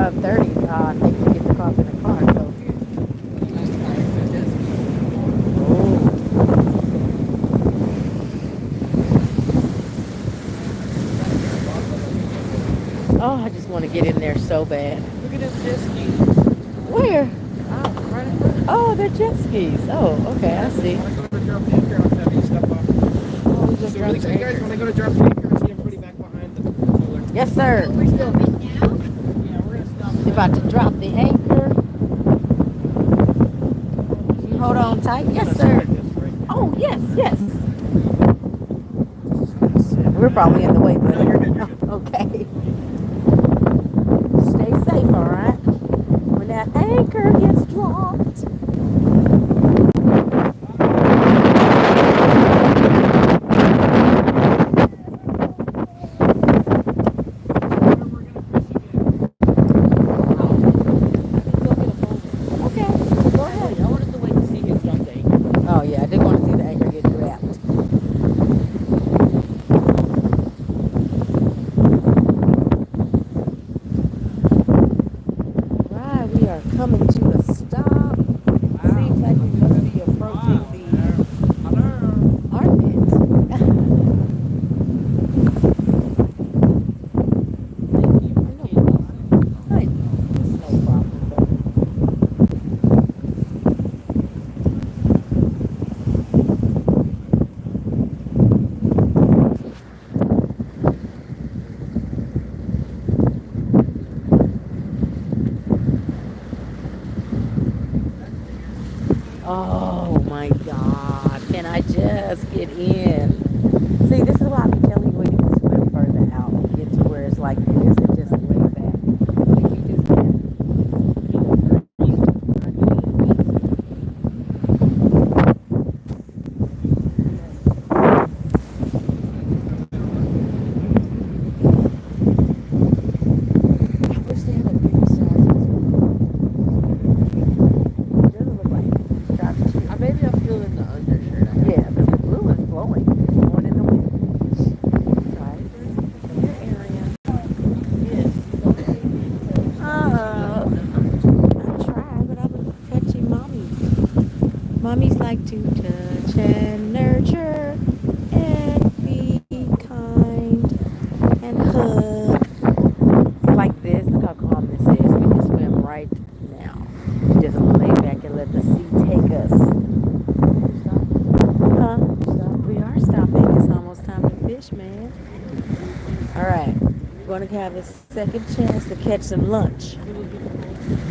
30. They can get the cost in the car. So, oh, I just want to get in there so bad. Look at them jet skis. Where? Right in front of you. Oh, they're jet skis. Oh, okay, I see. When I go to drop the anchor, I'll have you step off. Oh, we just So really dropped the quick, guys, anchor. when I go to drop the anchor, I see I'm pretty back behind the controller. Yes, sir. We're stopping now? Yeah, we're gonna stop. We're about to drop the anchor. You hold on tight. Yes, sir. Oh, yes, yes. We're probably in the way, buddy. Oh, okay. Stay safe, all right? When that anchor gets dropped. Okay, go ahead. I wanted to wait to see him drop the anchor. Oh, yeah, I did want to see the anchor get dropped. Right, we are coming to a stop. Seems like we must be approaching the armpit. Right. It's no problem. Oh my God. Can I just get in? See, this is why I be telling you we need to swim further out and get to where it's like this and just way back. Like you just I wish they had a bigger size. It doesn't look like it. Drop it too. Maybe I'm feeling the undershirt. Yeah, but the blue is flowing. It's flowing in the wind. Right. In your area. Yes. I try, but I'm a touchy mommy. Mommies like to touch and nurture and be kind and hug. It's like this. Look how calm this is. We can swim right now. Just lay back and let the sea take us. Huh? We are stopping. It's almost time to fish, man. All right. We're going to have a second chance to catch some lunch.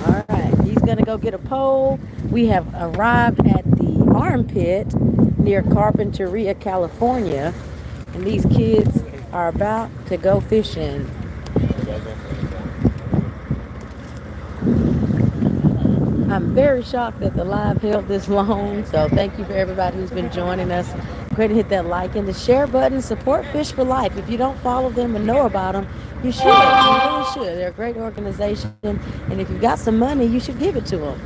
All right. He's going to go get a pole. We have arrived at the armpit near Carpinteria, California. And these kids are about to go fishing. I'm very shocked that the live held this long. So thank you for everybody who's been joining us. Go ahead and hit that like and the share button. Support Fish for Life. If you don't follow them and know about them, you should. You really should. They're a great organization. And if you've got some money, you should give it to them.